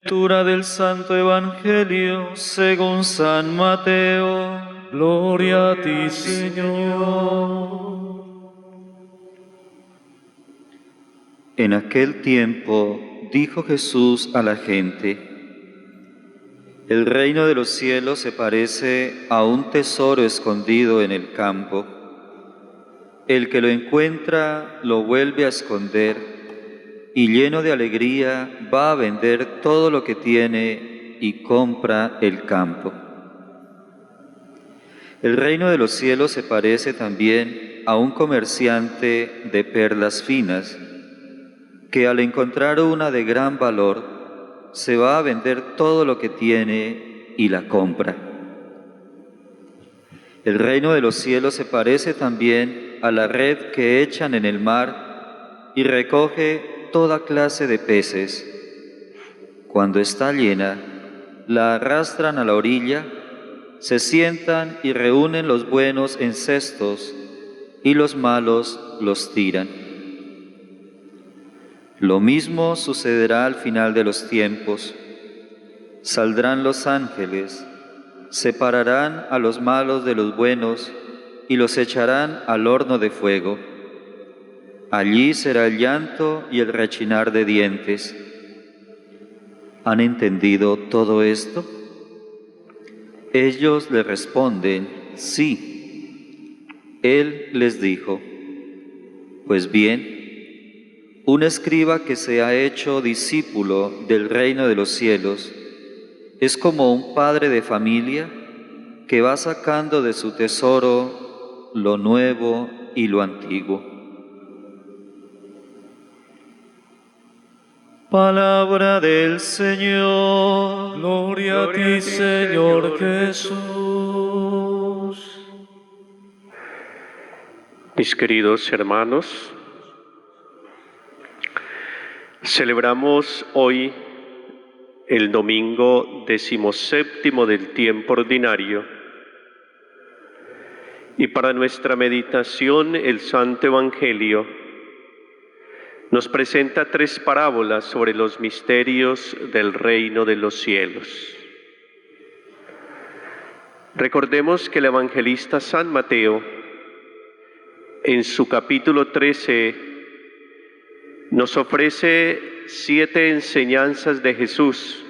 Lectura del Santo Evangelio según San Mateo. Gloria a ti, Señor. En aquel tiempo dijo Jesús a la gente: el reino de los cielos se parece a un tesoro escondido en el campo. El que lo encuentra lo vuelve a esconder y lleno de alegría va a vender todo lo que tiene y compra el campo. El reino de los cielos se parece también a un comerciante de perlas finas, que al encontrar una de gran valor, se va a vender todo lo que tiene y la compra. El reino de los cielos se parece también a la red que echan en el mar y recoge toda clase de peces. Cuando está llena, la arrastran a la orilla, se sientan y reúnen los buenos en cestos y los malos los tiran. Lo mismo sucederá al final de los tiempos. Saldrán los ángeles, separarán a los malos de los buenos y los echarán al horno de fuego. Allí será el llanto y el rechinar de dientes. ¿Han entendido todo esto? Ellos le responden: sí. Él les dijo: pues bien, un escriba que se ha hecho discípulo del reino de los cielos es como un padre de familia que va sacando de su tesoro lo nuevo y lo antiguo. Palabra del Señor. Gloria a ti, Señor Jesús. Mis queridos hermanos, celebramos hoy el domingo 17º del tiempo ordinario y para nuestra meditación el Santo Evangelio nos presenta 3 parábolas sobre los misterios del reino de los cielos. Recordemos que el evangelista San Mateo, en su capítulo 13, nos ofrece 7 enseñanzas de Jesús,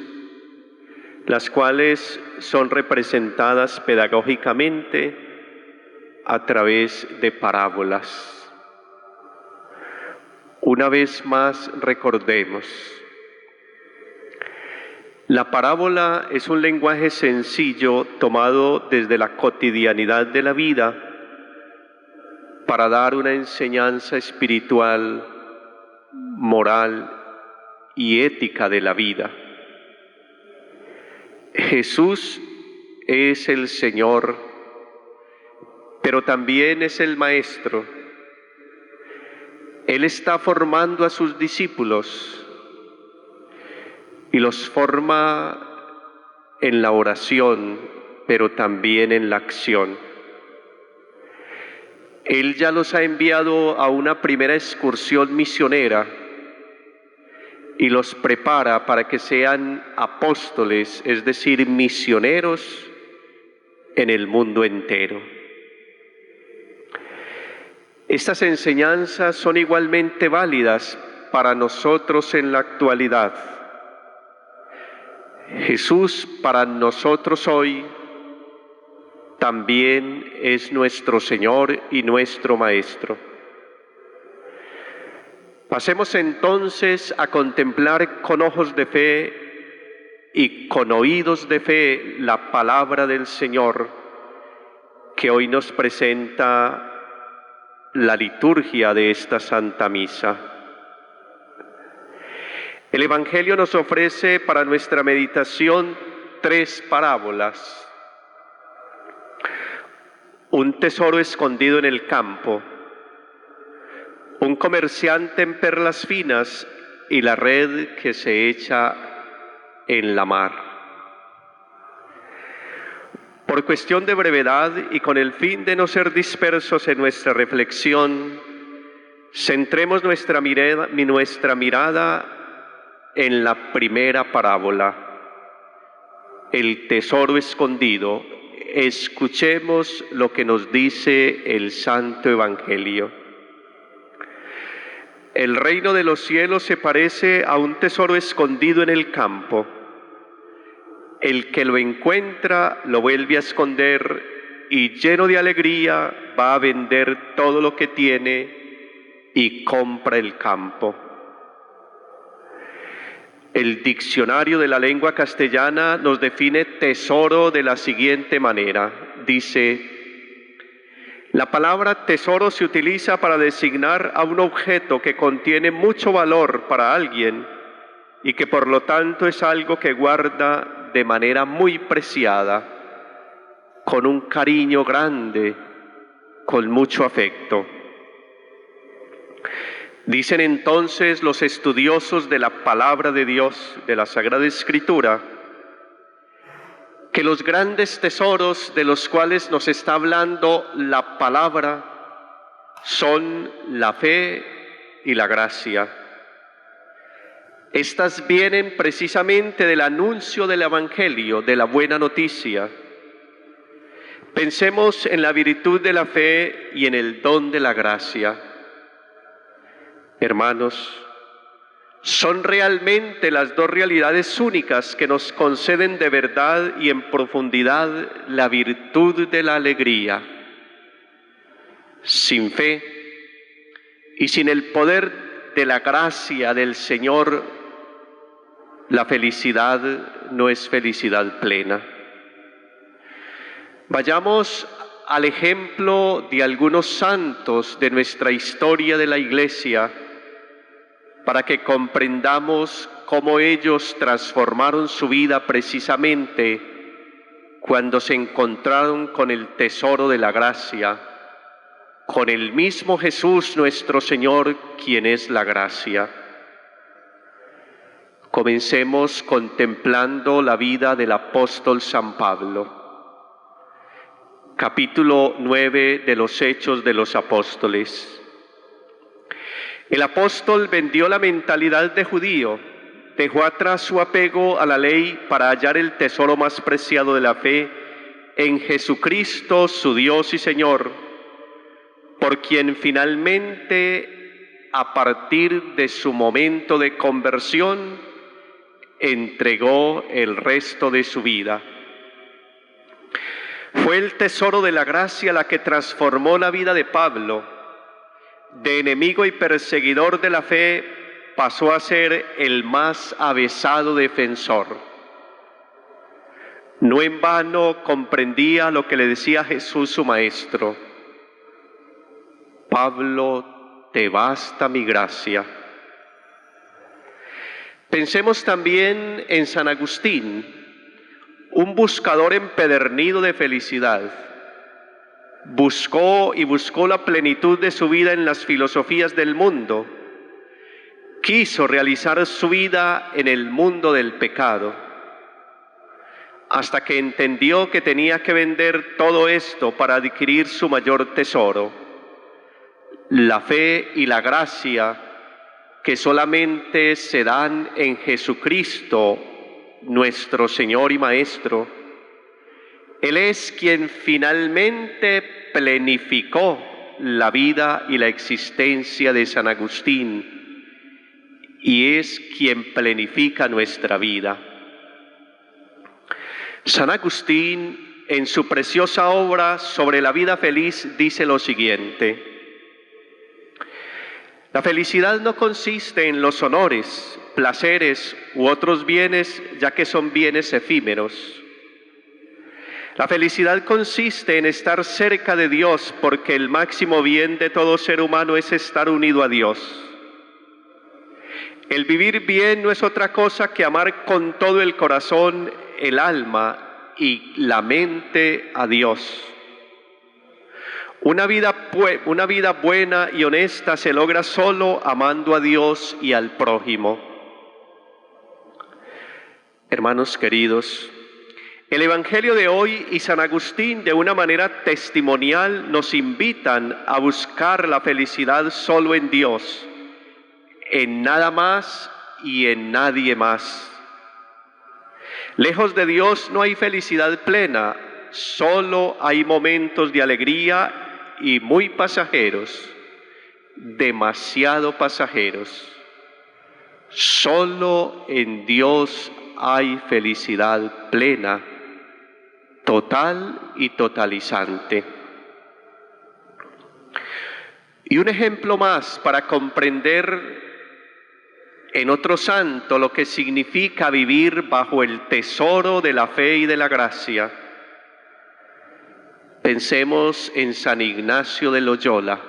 las cuales son representadas pedagógicamente a través de parábolas. Una vez más recordemos, la parábola es un lenguaje sencillo tomado desde la cotidianidad de la vida para dar una enseñanza espiritual, moral y ética de la vida. Jesús es el Señor, pero también es el Maestro. Él está formando a sus discípulos y los forma en la oración, pero también en la acción. Él ya los ha enviado a una primera excursión misionera y los prepara para que sean apóstoles, es decir, misioneros en el mundo entero. Estas enseñanzas son igualmente válidas para nosotros en la actualidad. Jesús para nosotros hoy también es nuestro Señor y nuestro Maestro. Pasemos entonces a contemplar con ojos de fe y con oídos de fe la palabra del Señor que hoy nos presenta la liturgia de esta Santa Misa. El Evangelio nos ofrece para nuestra meditación 3 parábolas. Un tesoro escondido en el campo, un comerciante en perlas finas y la red que se echa en la mar. Por cuestión de brevedad y con el fin de no ser dispersos en nuestra reflexión, centremos nuestra mirada en la primera parábola, el tesoro escondido. Escuchemos lo que nos dice el Santo Evangelio. El reino de los cielos se parece a un tesoro escondido en el campo. El que lo encuentra lo vuelve a esconder y lleno de alegría va a vender todo lo que tiene y compra el campo. El diccionario de la lengua castellana nos define tesoro de la siguiente manera. Dice: la palabra tesoro se utiliza para designar a un objeto que contiene mucho valor para alguien y que por lo tanto es algo que guarda de manera muy preciada, con un cariño grande, con mucho afecto. Dicen entonces los estudiosos de la palabra de Dios, de la Sagrada Escritura, que los grandes tesoros de los cuales nos está hablando la palabra son la fe y la gracia. Estas vienen precisamente del anuncio del Evangelio, de la buena noticia. Pensemos en la virtud de la fe y en el don de la gracia. Hermanos, son realmente las dos realidades únicas que nos conceden de verdad y en profundidad la virtud de la alegría. Sin fe y sin el poder de la gracia del Señor, la felicidad no es felicidad plena. Vayamos al ejemplo de algunos santos de nuestra historia de la Iglesia, para que comprendamos cómo ellos transformaron su vida precisamente cuando se encontraron con el tesoro de la gracia, con el mismo Jesús nuestro Señor, quien es la gracia. Comencemos contemplando la vida del apóstol San Pablo. Capítulo 9 de los Hechos de los Apóstoles. El apóstol vendió la mentalidad de judío, dejó atrás su apego a la ley para hallar el tesoro más preciado de la fe en Jesucristo, su Dios y Señor, por quien finalmente, a partir de su momento de conversión, entregó el resto de su vida. Fue el tesoro de la gracia la que transformó la vida de Pablo. De enemigo y perseguidor de la fe, pasó a ser el más avezado defensor. No en vano comprendía lo que le decía Jesús su Maestro: Pablo, te basta mi gracia. Pensemos también en San Agustín, un buscador empedernido de felicidad. Buscó la plenitud de su vida en las filosofías del mundo. Quiso realizar su vida en el mundo del pecado, hasta que entendió que tenía que vender todo esto para adquirir su mayor tesoro, la fe y la gracia que solamente se dan en Jesucristo, nuestro Señor y Maestro. Él es quien finalmente plenificó la vida y la existencia de San Agustín, y es quien plenifica nuestra vida. San Agustín, en su preciosa obra sobre la vida feliz, dice lo siguiente: la felicidad no consiste en los honores, placeres u otros bienes, ya que son bienes efímeros. La felicidad consiste en estar cerca de Dios, porque el máximo bien de todo ser humano es estar unido a Dios. El vivir bien no es otra cosa que amar con todo el corazón, el alma y la mente a Dios. Una vida buena y honesta se logra solo amando a Dios y al prójimo. Hermanos queridos, el Evangelio de hoy y San Agustín, de una manera testimonial, nos invitan a buscar la felicidad solo en Dios, en nada más y en nadie más. Lejos de Dios no hay felicidad plena, solo hay momentos de alegría y muy pasajeros, demasiado pasajeros. Solo en Dios hay felicidad plena, total y totalizante. Y un ejemplo más para comprender en otro santo lo que significa vivir bajo el tesoro de la fe y de la gracia. Pensemos en San Ignacio de Loyola.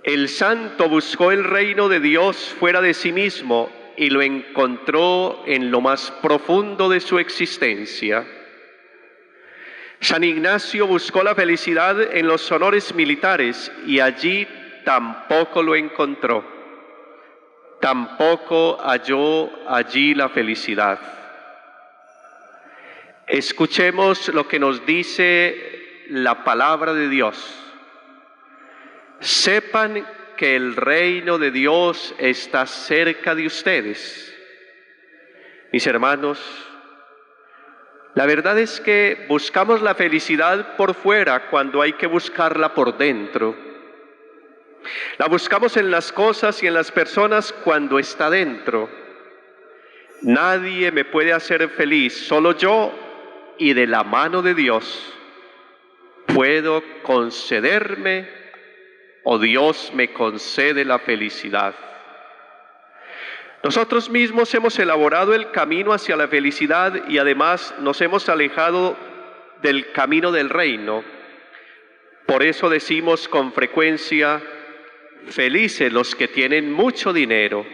El santo buscó el reino de Dios fuera de sí mismo y lo encontró en lo más profundo de su existencia. San Ignacio buscó la felicidad en los honores militares y allí tampoco lo encontró. Tampoco halló allí la felicidad. Escuchemos lo que nos dice la palabra de Dios. Sepan que el reino de Dios está cerca de ustedes. Mis hermanos, la verdad es que buscamos la felicidad por fuera cuando hay que buscarla por dentro. La buscamos en las cosas y en las personas cuando está dentro. Nadie me puede hacer feliz, solo yo, y de la mano de Dios puedo concederme o Dios me concede la felicidad. Nosotros mismos hemos elaborado el camino hacia la felicidad y además nos hemos alejado del camino del reino. Por eso decimos con frecuencia, felices los que tienen mucho dinero,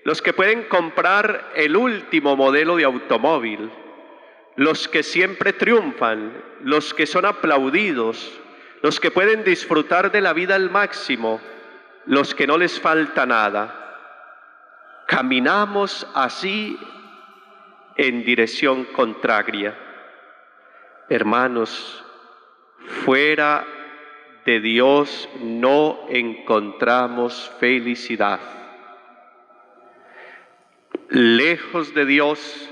los que pueden comprar el último modelo de automóvil, los que siempre triunfan, los que son aplaudidos, los que pueden disfrutar de la vida al máximo, los que no les falta nada. Caminamos así en dirección contraria. Hermanos, fuera de Dios no encontramos felicidad. Lejos de Dios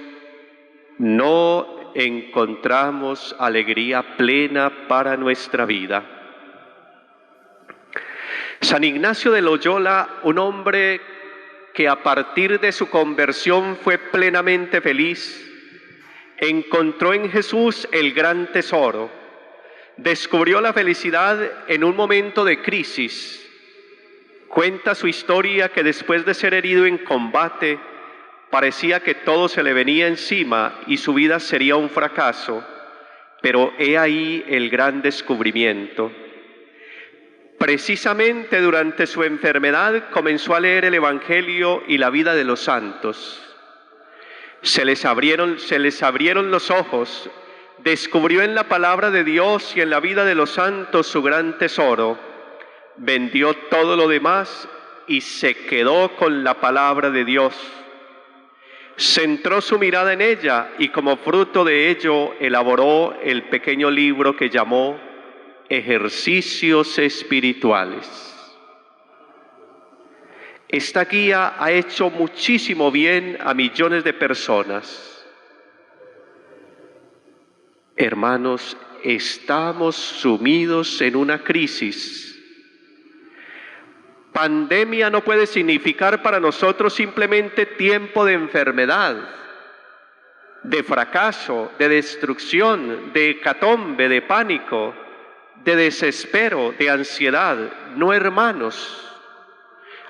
no encontramos alegría plena para nuestra vida. San Ignacio de Loyola, un hombre que a partir de su conversión fue plenamente feliz, encontró en Jesús el gran tesoro, descubrió la felicidad en un momento de crisis. Cuenta su historia que después de ser herido en combate, parecía que todo se le venía encima y su vida sería un fracaso, pero he ahí el gran descubrimiento. Precisamente durante su enfermedad comenzó a leer el Evangelio y la vida de los santos. Se les abrieron los ojos, descubrió en la palabra de Dios y en la vida de los santos su gran tesoro, vendió todo lo demás y se quedó con la palabra de Dios. Centró su mirada en ella y como fruto de ello elaboró el pequeño libro que llamó Ejercicios Espirituales. Esta guía ha hecho muchísimo bien a millones de personas. Hermanos, estamos sumidos en una crisis. Pandemia no puede significar para nosotros simplemente tiempo de enfermedad, de fracaso, de destrucción, de hecatombe, de pánico, de desespero, de ansiedad. No, hermanos.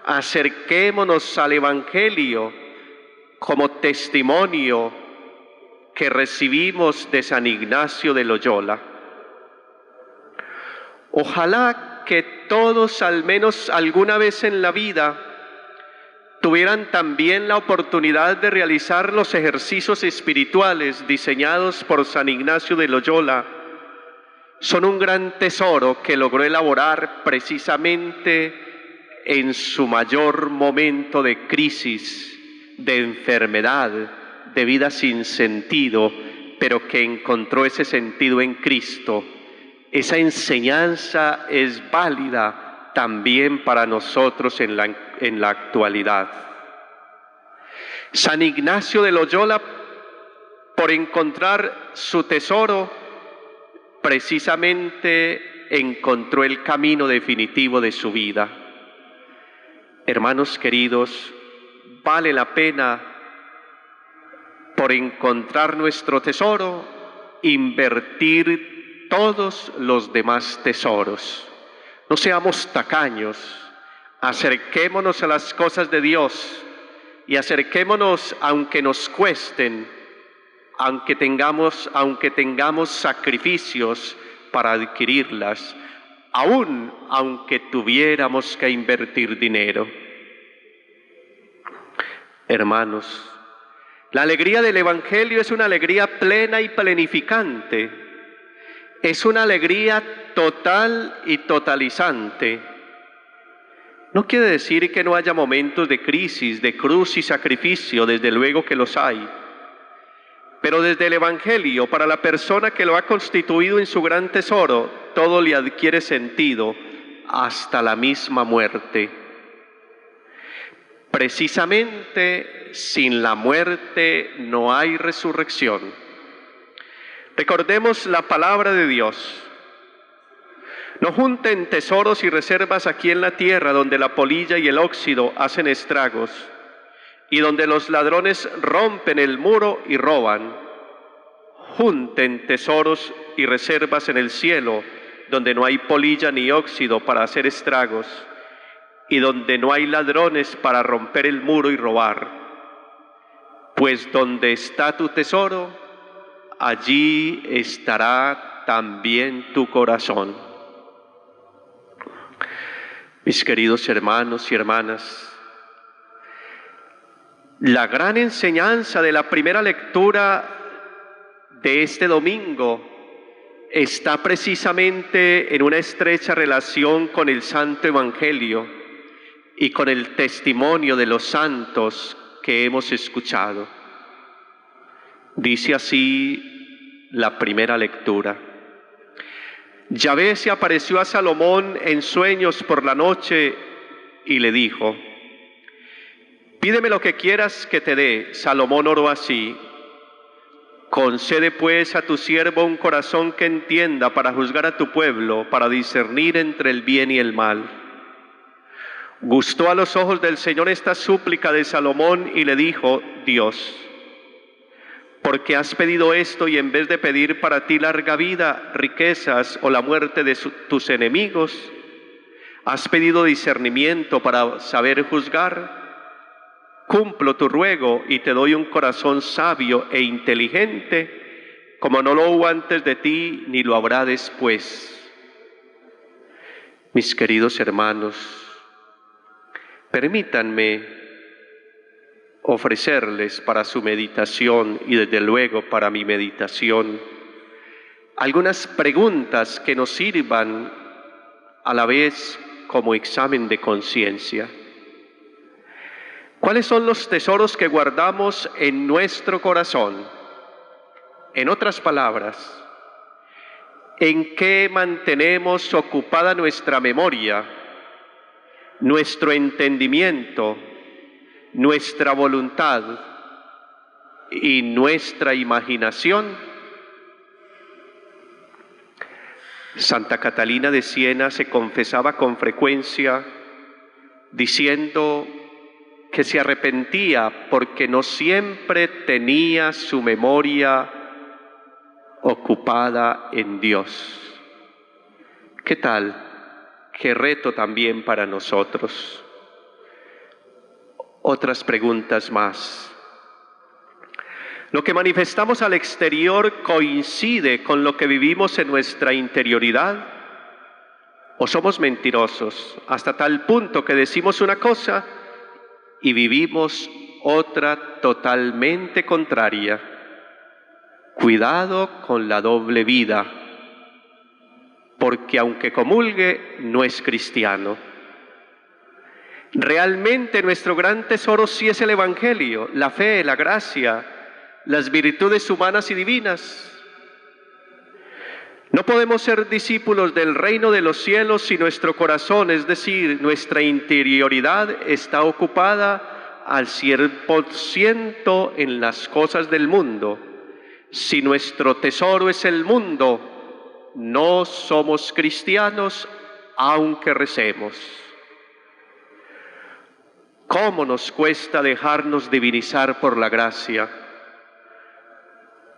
Acerquémonos al Evangelio como testimonio que recibimos de San Ignacio de Loyola. Ojalá que todos, al menos alguna vez en la vida, tuvieran también la oportunidad de realizar los ejercicios espirituales diseñados por San Ignacio de Loyola. Son un gran tesoro que logró elaborar precisamente en su mayor momento de crisis, de enfermedad, de vida sin sentido, pero que encontró ese sentido en Cristo. Esa enseñanza es válida también para nosotros en la actualidad. San Ignacio de Loyola, por encontrar su tesoro, precisamente encontró el camino definitivo de su vida. Hermanos queridos, vale la pena, por encontrar nuestro tesoro, invertir todos los demás tesoros. No seamos tacaños, acerquémonos a las cosas de Dios y acerquémonos aunque nos cuesten, aunque tengamos sacrificios para adquirirlas, aun aunque tuviéramos que invertir dinero. Hermanos, la alegría del Evangelio es una alegría plena y plenificante. Es una alegría total y totalizante. No quiere decir que no haya momentos de crisis, de cruz y sacrificio, desde luego que los hay. Pero desde el Evangelio, para la persona que lo ha constituido en su gran tesoro, todo le adquiere sentido, hasta la misma muerte. Precisamente, sin la muerte no hay resurrección. Recordemos la palabra de Dios. No junten tesoros y reservas aquí en la tierra, donde la polilla y el óxido hacen estragos, y donde los ladrones rompen el muro y roban. Junten tesoros y reservas en el cielo, donde no hay polilla ni óxido para hacer estragos, y donde no hay ladrones para romper el muro y robar. Pues donde está tu tesoro, allí estará también tu corazón. Mis queridos hermanos y hermanas, la gran enseñanza de la primera lectura de este domingo está precisamente en una estrecha relación con el Santo Evangelio y con el testimonio de los santos que hemos escuchado. Dice así la primera lectura. Yahvé se apareció a Salomón en sueños por la noche y le dijo: pídeme lo que quieras que te dé. Salomón oró así: concede pues a tu siervo un corazón que entienda para juzgar a tu pueblo, para discernir entre el bien y el mal. Gustó a los ojos del Señor esta súplica de Salomón y le dijo Dios: porque has pedido esto y en vez de pedir para ti larga vida, riquezas o la muerte de tus enemigos, has pedido discernimiento para saber juzgar. Cumplo tu ruego y te doy un corazón sabio e inteligente, como no lo hubo antes de ti ni lo habrá después. Mis queridos hermanos, permítanme ofrecerles para su meditación y desde luego para mi meditación algunas preguntas que nos sirvan a la vez como examen de conciencia. ¿Cuáles son los tesoros que guardamos en nuestro corazón? En otras palabras, ¿en qué mantenemos ocupada nuestra memoria, nuestro entendimiento, nuestra voluntad y nuestra imaginación? Santa Catalina de Siena se confesaba con frecuencia diciendo que se arrepentía porque no siempre tenía su memoria ocupada en Dios. ¿Qué tal? Qué reto también para nosotros. Otras preguntas más. ¿Lo que manifestamos al exterior coincide con lo que vivimos en nuestra interioridad? ¿O somos mentirosos hasta tal punto que decimos una cosa y vivimos otra totalmente contraria? Cuidado con la doble vida, porque aunque comulgue, no es cristiano. Realmente nuestro gran tesoro sí es el Evangelio, la fe, la gracia, las virtudes humanas y divinas. No podemos ser discípulos del reino de los cielos si nuestro corazón, es decir, nuestra interioridad, está ocupada al 100% en las cosas del mundo. Si nuestro tesoro es el mundo, no somos cristianos aunque recemos. ¿Cómo nos cuesta dejarnos divinizar por la gracia?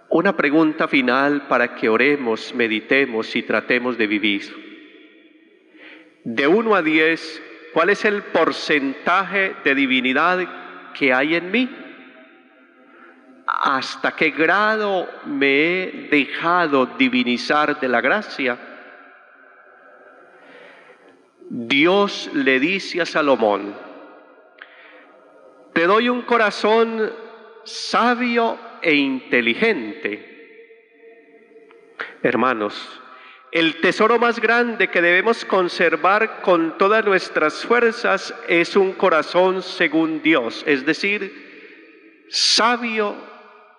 Una pregunta final para que oremos, meditemos y tratemos de vivir. De 1 a 10, ¿cuál es el porcentaje de divinidad que hay en mí? ¿Hasta qué grado me he dejado divinizar de la gracia? Dios le dice a Salomón: te doy un corazón sabio e inteligente. Hermanos, el tesoro más grande que debemos conservar con todas nuestras fuerzas es un corazón según Dios, es decir, sabio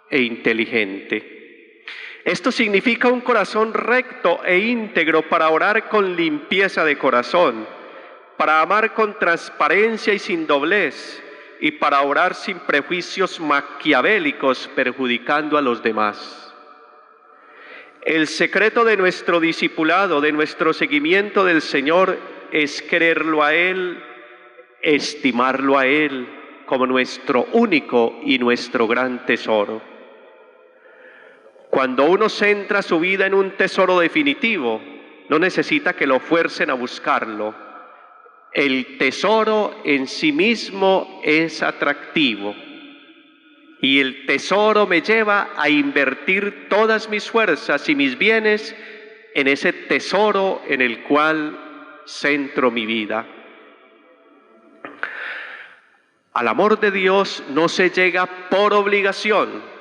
e inteligente. Esto significa un corazón recto e íntegro para orar con limpieza de corazón, para amar con transparencia y sin doblez, y para orar sin prejuicios maquiavélicos perjudicando a los demás. El secreto de nuestro discipulado, de nuestro seguimiento del Señor, es quererlo a Él, estimarlo a Él como nuestro único y nuestro gran tesoro. Cuando uno centra su vida en un tesoro definitivo, no necesita que lo fuercen a buscarlo. El tesoro en sí mismo es atractivo y el tesoro me lleva a invertir todas mis fuerzas y mis bienes en ese tesoro en el cual centro mi vida. Al amor de Dios no se llega por obligación.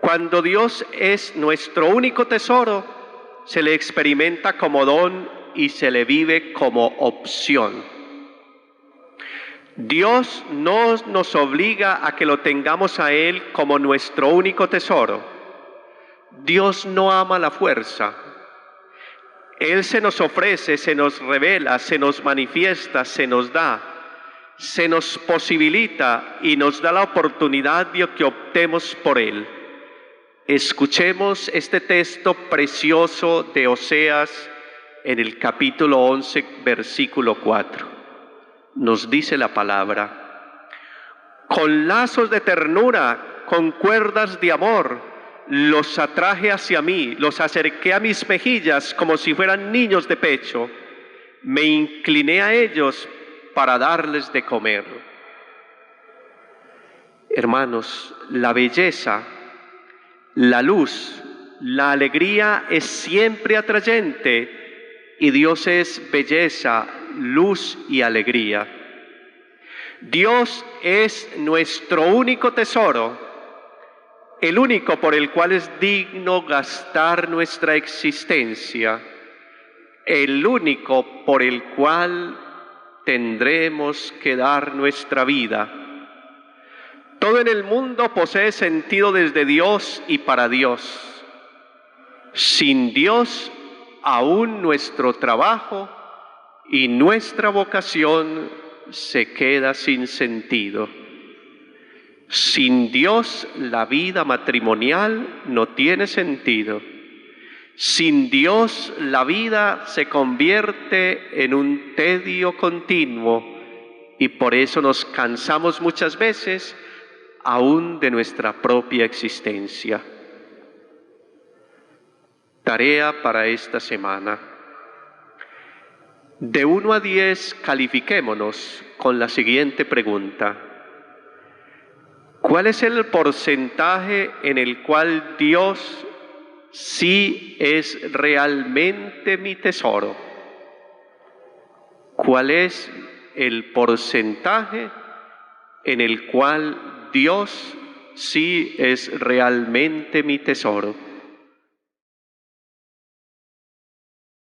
Cuando Dios es nuestro único tesoro, se le experimenta como don y se le vive como opción. Dios no nos obliga a que lo tengamos a Él como nuestro único tesoro. Dios no ama la fuerza. Él se nos ofrece, se nos revela, se nos manifiesta, se nos da, se nos posibilita y nos da la oportunidad de que optemos por Él. Escuchemos este texto precioso de Oseas en el capítulo 11, versículo 4. Nos dice la palabra: con lazos de ternura, con cuerdas de amor, los atraje hacia mí, los acerqué a mis mejillas como si fueran niños de pecho. Me incliné a ellos para darles de comer. Hermanos, la belleza, la luz, la alegría es siempre atrayente y Dios es belleza, luz y alegría. Dios es nuestro único tesoro, el único por el cual es digno gastar nuestra existencia, el único por el cual tendremos que dar nuestra vida. Todo en el mundo posee sentido desde Dios y para Dios. Sin Dios, aún nuestro trabajo y nuestra vocación se queda sin sentido. Sin Dios, la vida matrimonial no tiene sentido. Sin Dios, la vida se convierte en un tedio continuo y por eso nos cansamos muchas veces aún de nuestra propia existencia. Tarea para esta semana. De 1 a 10 califiquémonos con la siguiente pregunta: ¿cuál es el porcentaje en el cual Dios sí es realmente mi tesoro? ¿Cuál es el porcentaje en el cual Dios sí es realmente mi tesoro?